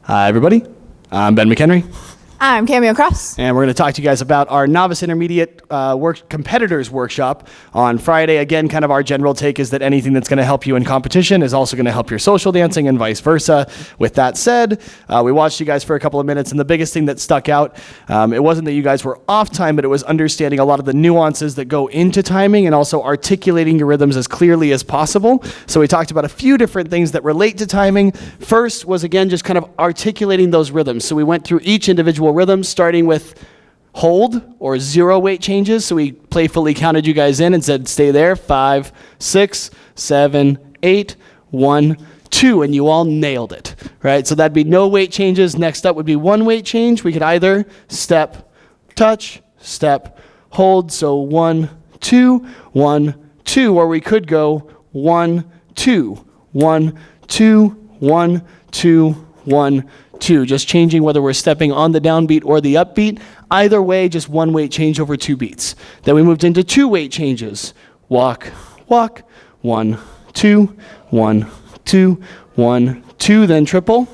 Hi, everybody. I'm Ben McHenry. I'm Cameo Cross. And we're going to talk to you guys about our Novice Intermediate Competitors Workshop on Friday. Again, kind of our general take is that anything that's going to help you in competition is also going to help your social dancing and vice versa. With that said, we watched you guys for a couple of minutes, and the biggest thing that stuck out, it wasn't that you guys were off time, but it was understanding a lot of the nuances that go into timing and also articulating your rhythms as clearly as possible. So we talked about a few different things that relate to timing. First was, again, just kind of articulating those rhythms. So we went through each individual rhythm, starting with hold or 0 weight changes. So we playfully counted you guys in and said, stay there, 5, 6, 7, 8, 1, 2, and you all nailed it, right? So that'd be no weight changes. Next up would be 1 weight change. We could either step, touch, step, hold. So 1, 2, 1, 2, or we could go 1, 2, 1, 2, 1, 2, 1, 2, just changing whether we're stepping on the downbeat or the upbeat. Either way, just 1 weight change over 2 beats. Then we moved into 2 weight changes. Walk, walk, 1, 2, 1, 2, 1, 2, then triple,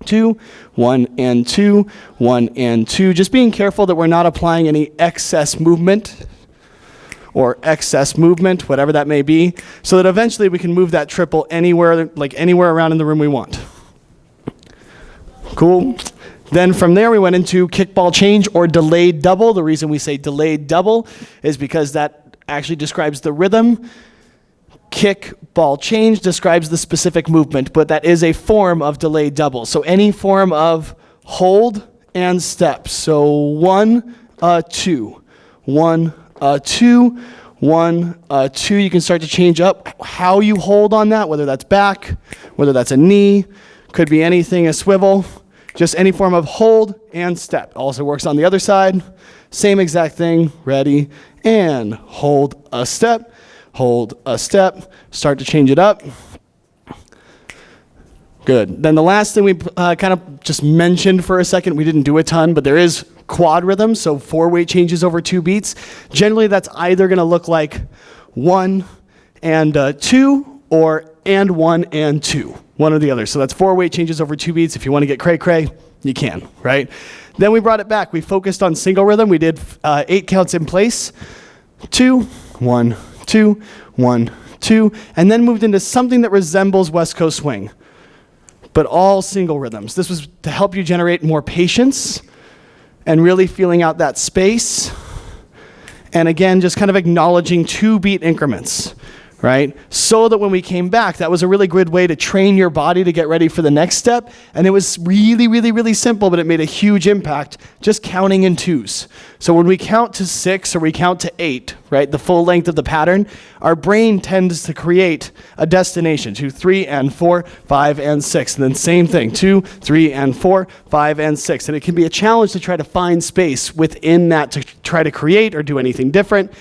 2, 1 and 2, 1 and 2. Just being careful that we're not applying any excess movement or excess movement, whatever that may be, so that eventually we can move that triple anywhere, like anywhere around in the room we want. Cool. Then from there we went into kickball change or delayed double. The reason we say delayed double is because that actually describes the rhythm. Kick, ball, change describes the specific movement, but that is a form of delayed double. So any form of hold and step. So 1, 2, 1, 2, 1, 2. You can start to change up how you hold on that, whether that's back, whether that's a knee, could be anything, a swivel. Just any form of hold and step. Also works on the other side. Same exact thing. Ready, and hold a step, hold a step. Start to change it up. Good. Then the last thing we kind of just mentioned for a second, we didn't do a ton, but there is quad rhythm, so 4 weight changes over 2 beats. Generally, that's either going to look like 1 and 2 or and 1 and 2. One or the other. So that's 4 weight changes over 2 beats. If you want to get cray-cray, you can, right? Then we brought it back. We focused on single rhythm. We did 8 counts in place. 2, 1, 2, 1, 2, and then moved into something that resembles West Coast swing, but all single rhythms. This was to help you generate more patience and really feeling out that space. And again, just kind of acknowledging 2 beat increments, right? So that when we came back, that was a really good way to train your body to get ready for the next step. And it was really, really, really simple, but it made a huge impact just counting in 2s. So when we count to 6 or we count to 8, right, the full length of the pattern, our brain tends to create a destination, 2, 3, and 4, 5, and 6. And then same thing, 2, 3, and 4, 5, and 6. And it can be a challenge to try to find space within that to try to create or do anything different.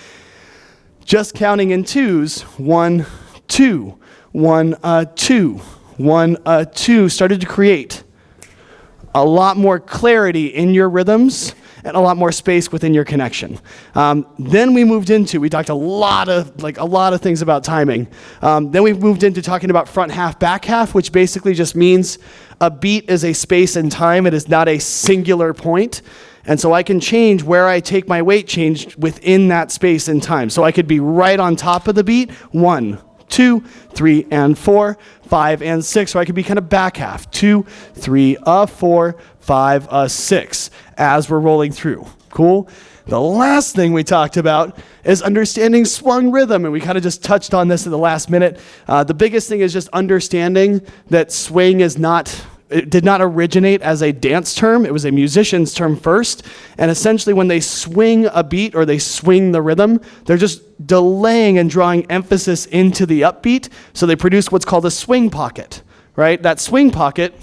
Just counting in 2s, 1, 2, 1, 2, 1, 2, started to create a lot more clarity in your rhythms and a lot more space within your connection. Then we moved into, we talked a lot of things about timing. Then we moved into talking about front half, back half, which basically just means a beat is a space and time. It is not a singular point. And so I can change where I take my weight change within that space and time. So I could be right on top of the beat, 1, 2, 3, and 4, 5, and 6. Or I could be kind of back half, 2, 3, 4, 5, 6, as we're rolling through. Cool? The last thing we talked about is understanding swung rhythm, and we kind of just touched on this at the last minute. The biggest thing is just understanding that swing is not... It did not originate as a dance term. It was a musician's term first. And essentially when they swing a beat or they swing the rhythm, they're just delaying and drawing emphasis into the upbeat. So they produce what's called a swing pocket, right? That swing pocket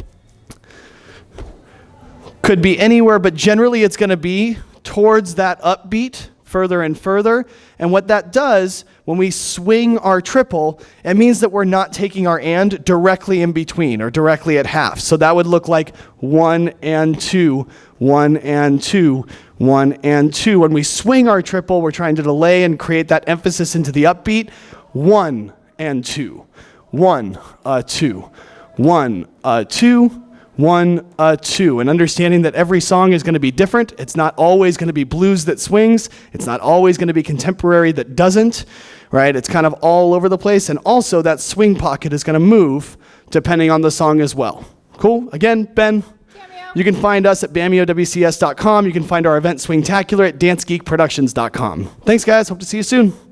could be anywhere, but generally it's going to be towards that upbeat further and further. And what that does, when we swing our triple, it means that we're not taking our and directly in between or directly at half. So that would look like 1 and 2, 1 and 2, 1 and 2. When we swing our triple, we're trying to delay and create that emphasis into the upbeat. 1 and 2, 1, 2, 1, 2, 1, 2, and understanding that every song is going to be different. It's not always going to be blues that swings. It's not always going to be contemporary that doesn't, right? It's kind of all over the place. And also that swing pocket is going to move depending on the song as well. Cool? Again, Ben, Cameo. you can find us at BameoWCS.com. You can find our event Swingtacular at DanceGeekProductions.com. Thanks, guys. Hope to see you soon.